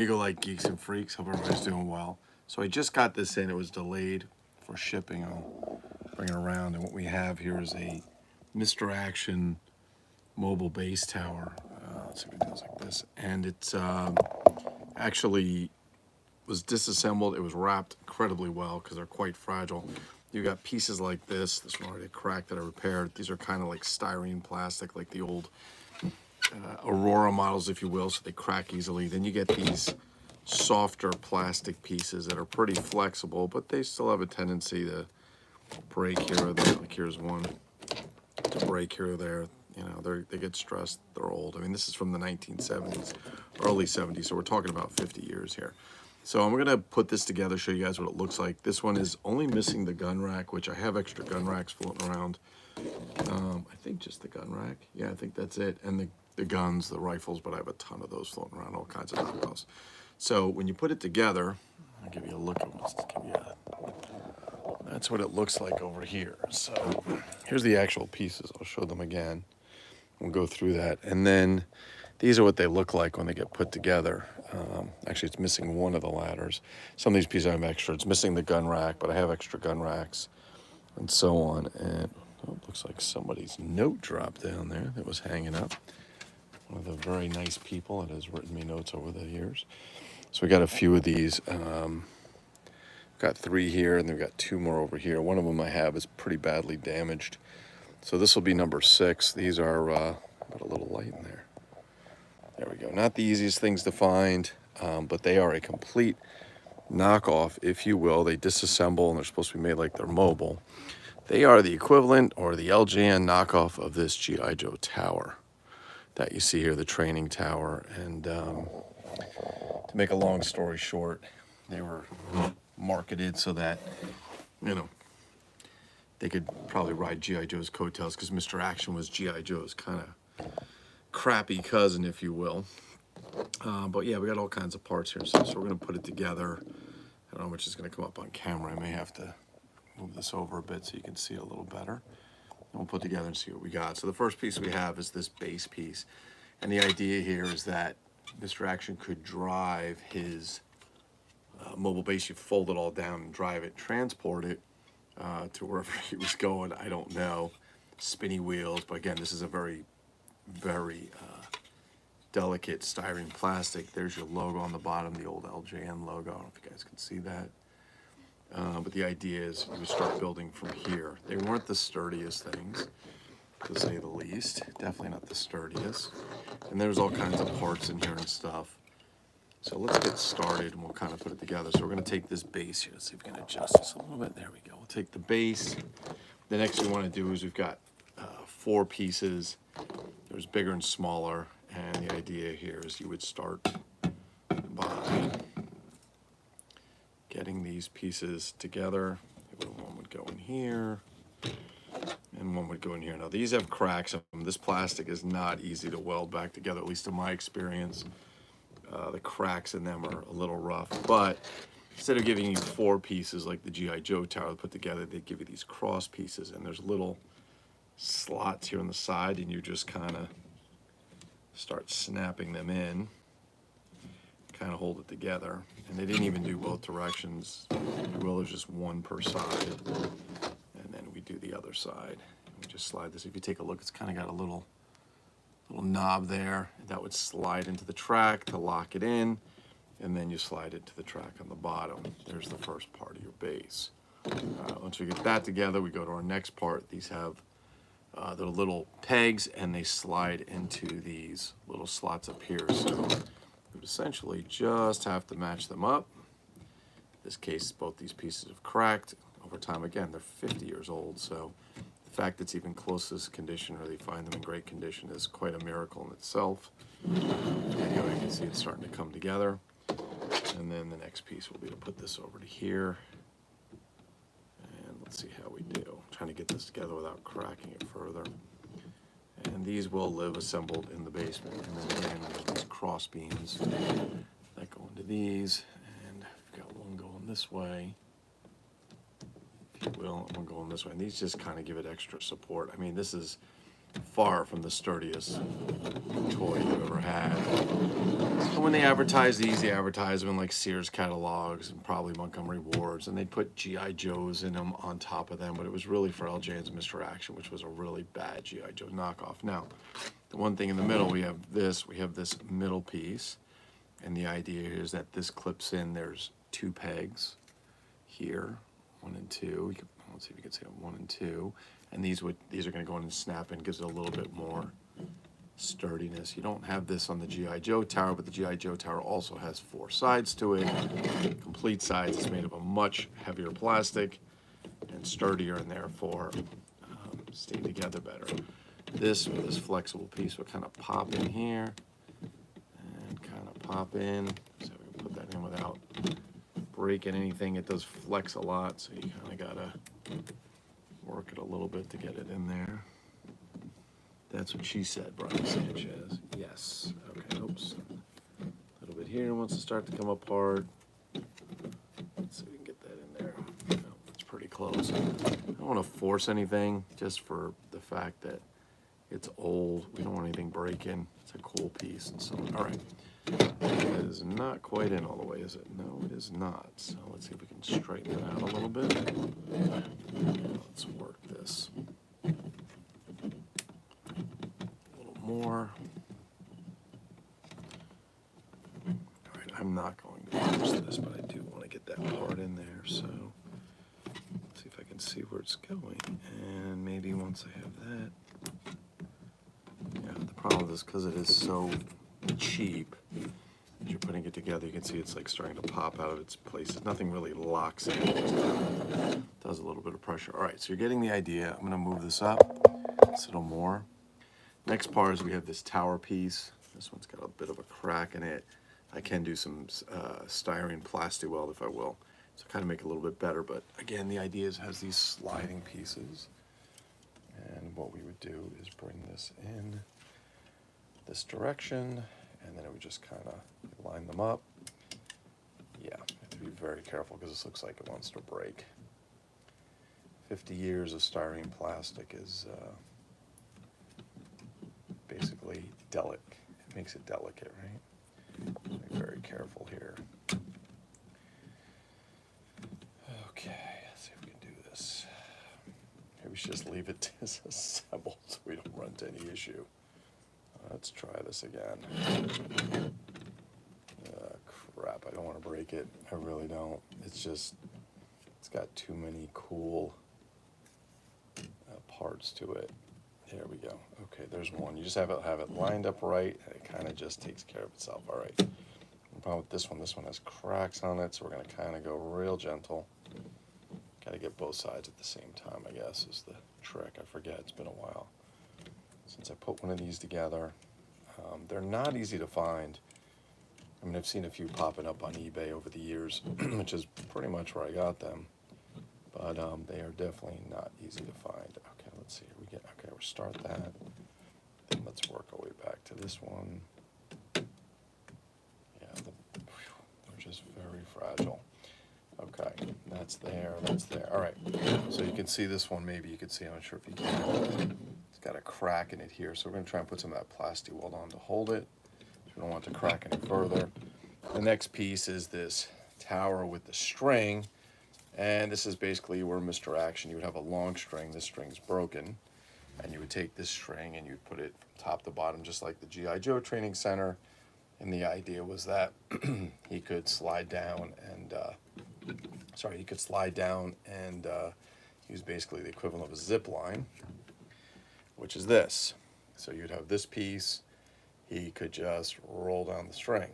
MyMegoLike geeks and freaks. Hope everybody's doing well. So I just got this in. It was delayed for shipping. I'll bring it around. And what we have here is a Mr. Action mobile base tower. Let's see if it goes like this. And it's actually was disassembled. It was wrapped incredibly well because they're quite fragile. You got pieces like this. This one already cracked that I repaired. These are kind of like styrene plastic, like the old Aurora models, if you will, so they crack easily. Then you get these softer plastic pieces that are pretty flexible, but they still have a tendency to break here or there. Like here's one to break here or there. You know, they get stressed. They're old. I mean, this is from the 1970s, early 70s, so we're talking about 50 years here. So I'm gonna put this together, show you guys what it looks like. This one is only missing the gun rack, which I have extra gun racks floating around. I think just the gun rack. Yeah, I think that's it. And the guns, the rifles, but I have a ton of those floating around, all kinds of knockoffs. So when you put it together, I'll give you a look at that's what it looks like over here. So here's the actual pieces. I'll show them again. We'll go through that. And then these are what they look like when they get put together. Actually, it's missing one of the ladders. Some of these pieces I have extra. It's missing the gun rack, but I have extra gun racks and so on. And oh, it looks like somebody's note dropped down there that was hanging up. One of the very nice people that has written me notes over the years. So we got a few of these. Got 3 here, and we've got 2 more over here. One of them I have is pretty badly damaged. So this will be number 6. These are, got a little light in there. There we go. Not the easiest things to find, but they are a complete knockoff, if you will. They disassemble, and they're supposed to be made like they're mobile. They are the equivalent or the LJN knockoff of this G.I. Joe tower that you see here, the training tower. And to make a long story short, they were marketed so that, you know, they could probably ride G.I. Joe's coattails, because Mr. Action was G.I. Joe's kind of crappy cousin, if you will. But yeah, we got all kinds of parts here, so we're going to put it together. I don't know how much is going to come up on camera. I may have to move this over a bit so you can see it a little better. And we'll put together and see what we got. So the first piece we have is this base piece. And the idea here is that Mr. Action could drive his mobile base. You fold it all down and drive it, transport it to wherever he was going. I don't know. Spinny wheels. But again, this is a very, very delicate styrene plastic. There's your logo on the bottom, the old LJN logo. I don't know if you guys can see that. But the idea is you would start building from here. They weren't the sturdiest things, to say the least. Definitely not the sturdiest. And there's all kinds of parts in here and stuff. So let's get started and we'll kind of put it together. So we're going to take this base here. Let's see if we can adjust this a little bit. There we go. We'll take the base. The next thing we want to do is we've got 4 pieces. There's bigger and smaller. And the idea here is you would start by getting these pieces together. One would go in here, and one would go in here. Now these have cracks. This plastic is not easy to weld back together, at least in my experience. The cracks in them are a little rough, but instead of giving you 4 pieces like the G.I. Joe tower put together, they give you these cross pieces, and there's little slots here on the side, and you just kind of start snapping them in, kind of hold it together. And they didn't even do both directions. Well, there's just one per side, and then we do the other side. We just slide this. If you take a look, it's kind of got a little knob there that would slide into the track to lock it in, and then you slide it to the track on the bottom. There's the first part of your base. Once we get that together, we go to our next part. These have they're little pegs, and they slide into these little slots up here. So we would essentially just have to match them up. In this case, both these pieces have cracked over time. Again, they're 50 years old, so the fact that it's even close to this condition, or they find them in great condition, is quite a miracle in itself. Anyway, you can see it's starting to come together. And then the next piece will be to put this over to here. And let's see how we do. I'm trying to get this together without cracking it further. And these will live assembled in the basement. And then again, there's these cross beams that go into these. And I've got one going this way, if you will, and one going this way. And these just kind of give it extra support. I mean, this is far from the sturdiest toy you've ever had. And when they advertise these, they advertise them in like Sears catalogs and probably Montgomery Wards, and they'd put G.I. Joes in them on top of them, but it was really for LJN's Mr. Action, which was a really bad G.I. Joe knockoff. Now, the one thing in the middle, we have this middle piece, and the idea is that this clips in. There's 2 pegs here, 1 and 2. Let's see if you can see them, 1 and 2, and these are going to go in and snap in, gives it a little bit more sturdiness. You don't have this on the G.I. Joe tower, but the G.I. Joe tower also has 4 sides to it, complete sides. It's made of a much heavier plastic and sturdier, and therefore stay together better. This flexible piece will kind of pop in here and kind of pop in, so we can put that in without breaking anything. It does flex a lot, so you kind of gotta work it a little bit to get it in there. That's what she said, Brian Sanchez. Yes. Okay, oops. A little bit here wants to start to come apart. Let's see if we can get that in there. No, it's pretty close. I don't want to force anything, just for the fact that it's old. We don't want anything breaking. It's a cool piece. And so, all right. That is not quite in all the way, is it? No, it is not. So let's see if we can straighten it out a little bit. Let's work this a little more. All right, I'm not going to force this, but I do want to get that part in there. So let's see if I can see where it's going. And maybe once I have that. Yeah, the problem with this, because it is so cheap, as you're putting it together, you can see it's like starting to pop out of its places. Nothing really locks in. It just does a little bit of pressure. All right, so you're getting the idea. I'm going to move this up a little more. Next part is we have this tower piece. This one's got a bit of a crack in it. I can do some styrene plasti weld if I will, so kind of make it a little bit better. But again, the idea is it has these sliding pieces. And what we would do is bring this in this direction, and then it would just kind of line them up. Yeah, you have to be very careful because this looks like it wants to break. 50 years of styrene plastic is basically delicate. It makes it delicate, right? Be very careful here. Okay, let's see if we can do this. Maybe we should just leave it disassembled so we don't run into any issue. Let's try this again. Crap, I don't want to break it. I really don't. It's just, it's got too many cool parts to it. There we go. Okay, there's one. You just have it lined up right, and it kind of just takes care of itself. All right. The problem with this one has cracks on it, so we're going to kind of go real gentle. Got to get both sides at the same time, I guess, is the trick. I forget. It's been a while since I put one of these together. They're not easy to find. I mean, I've seen a few popping up on eBay over the years, which is pretty much where I got them. But they are definitely not easy to find. Okay, let's see. Okay, we'll start that. Then let's work our way back to this one. Yeah, they're just very fragile. Okay, that's there, that's there. All right, so you can see this one, maybe you can see, I'm not sure if you can. It's got a crack in it here, so we're going to try and put some of that plasti weld on to hold it. We don't want it to crack any further. The next piece is this tower with the string, and this is basically where Mr. Action, you would have a long string, this string's broken, and you would take this string and you'd put it from top to bottom, just like the G.I. Joe Training Center, and the idea was that he could slide down and use basically the equivalent of a zip line, which is this. So you'd have this piece, he could just roll down the string.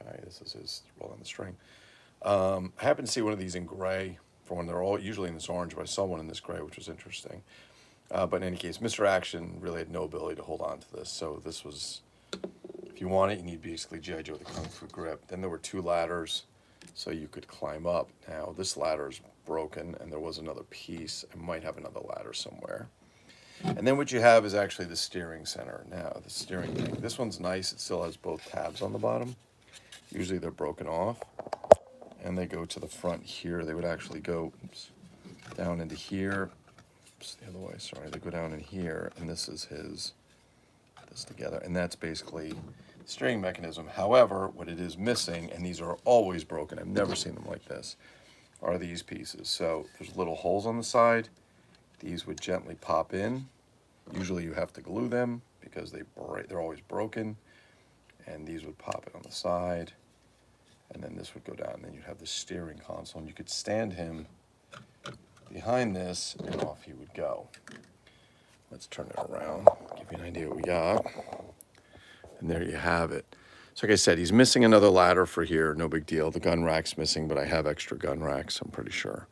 Okay, this is his roll down the string. I happened to see one of these in gray, for when they're all usually in this orange, but I saw one in this gray, which was interesting. But in any case, Mr. Action really had no ability to hold on to this, so this was, if you want it, you need basically G.I. Joe with a Kung Fu grip. Then there were 2 ladders, so you could climb up. Now, this ladder is broken, and there was another piece. I might have another ladder somewhere. And then what you have is actually the steering center. Now, the steering thing. This one's nice. It still has both tabs on the bottom. Usually they're broken off, and they go to the front here. They would actually go down into here, oops, the other way, sorry, they go down in here, and this is his, this together, and that's basically the steering mechanism. However, what it is missing, and these are always broken, I've never seen them like this, are these pieces. So there's little holes on the side. These would gently pop in. Usually you have to glue them because they're always broken. And these would pop it on the side. And then this would go down. And then you'd have the steering console. And you could stand him behind this and off he would go. Let's turn it around, give you an idea what we got. And there you have it. So like I said, he's missing another ladder for here, no big deal. The gun rack's missing, but I have extra gun racks, I'm pretty sure.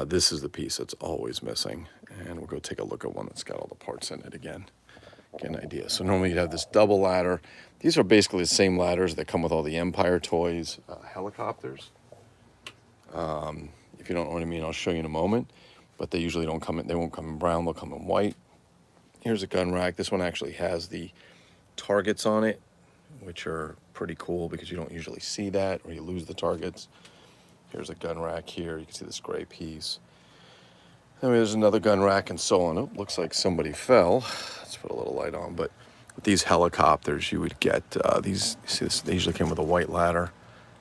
This is the piece that's always missing. And we'll go take a look at one that's got all the parts in it again. Get an idea. So normally you'd have this double ladder. These are basically the same ladders that come with all the Empire toys, helicopters. If you don't know what I mean, I'll show you in a moment. But they usually don't come in, they won't come in brown, they'll come in white. Here's a gun rack. This one actually has the targets on it, which are pretty cool because you don't usually see that, or you lose the targets. Here's a gun rack here. You can see this gray piece. Then there's another gun rack and so on. Oh, looks like somebody fell. Let's put a little light on. But with these helicopters, you would get these. You see this? They usually came with a white ladder.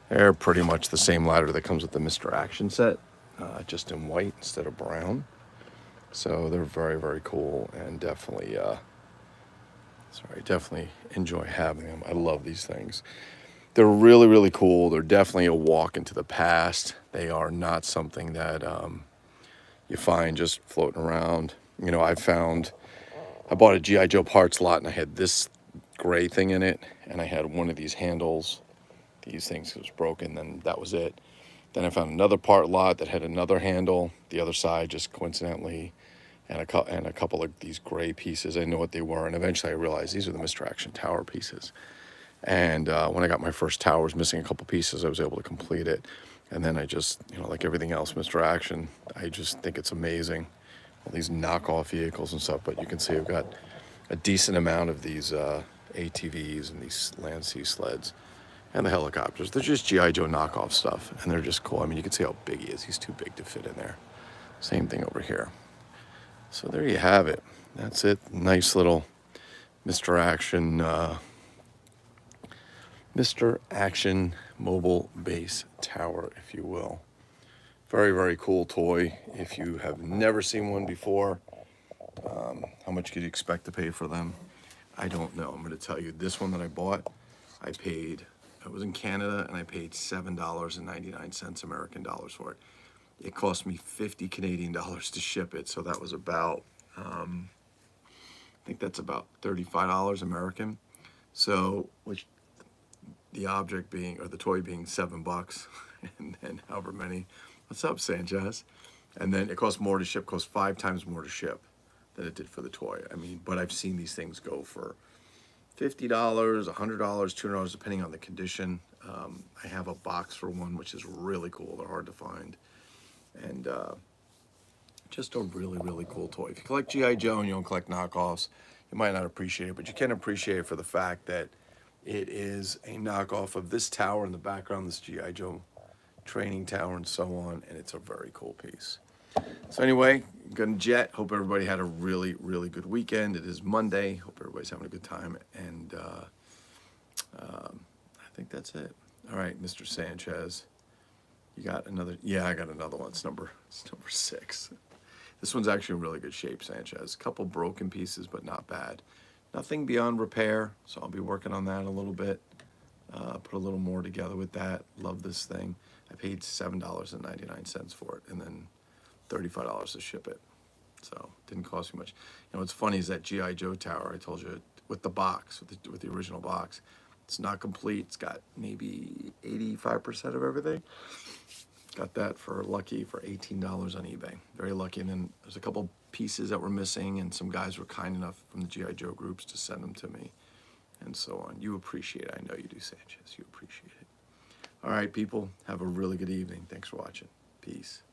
They're pretty much the same ladder that comes with the Mr. Action set, just in white instead of brown. So they're very, very cool, and definitely, definitely enjoy having them. I love these things. They're really, really cool. They're definitely a walk into the past. They are not something that you find just floating around. You know, I bought a G.I. Joe parts lot, and I had this gray thing in it, and I had one of these handles. These things was broken, then that was it. Then I found another part lot that had another handle, the other side just coincidentally, and a couple of these gray pieces. I didn't know what they were, and eventually I realized these are the Mr. Action tower pieces. And when I got my first tower, was missing a couple pieces, I was able to complete it. And then I just, you know, like everything else, Mr. Action, I just think it's amazing. All these knockoff vehicles and stuff, but you can see I've got a decent amount of these ATVs and these Land Sea sleds. And the helicopters. They're just G.I. Joe knockoff stuff, and they're just cool. I mean, you can see how big he is. He's too big to fit in there. Same thing over here. So there you have it. That's it. Nice little Mr. Action mobile base tower, if you will. Very, very cool toy. If you have never seen one before, how much could you expect to pay for them? I don't know. I'm going to tell you, this one that I bought, I was in Canada, and I paid $7.99 American dollars for it. It cost me 50 Canadian dollars to ship it, so that was about, I think that's about $35 American. So, which the object being, or the toy being $7, and then however many. What's up, Sanchez? And then it costs more to ship, costs 5 times more to ship than it did for the toy. I mean, but I've seen these things go for $50, $100, $200, depending on the condition. I have a box for one, which is really cool. They're hard to find. And just a really, really cool toy. If you collect G.I. Joe and you don't collect knockoffs, you might not appreciate it, but you can appreciate it for the fact that it is a knockoff of this tower in the background, this G.I. Joe training tower and so on, and it's a very cool piece. So anyway, gonna jet. Hope everybody had a really, really good weekend. It is Monday. Hope everybody's having a good time. And I think that's it. All right, Mr. Sanchez. You got another? Yeah, I got another one. It's number 6. This one's actually in really good shape, Sanchez. A couple broken pieces, but not bad. Nothing beyond repair, so I'll be working on that a little bit. Put a little more together with that. Love this thing. I paid $7.99 for it, and then $35 to ship it. So didn't cost me much. You know, what's funny is that G.I. Joe tower, I told you, with the box, with the original box, it's not complete. It's got maybe 85% of everything. Got that for $18 on eBay. Very lucky. And then there's a couple pieces that were missing, and some guys were kind enough from the G.I. Joe groups to send them to me, and so on. You appreciate it. I know you do, Sanchez. You appreciate it. All right, people. Have a really good evening. Thanks for watching. Peace.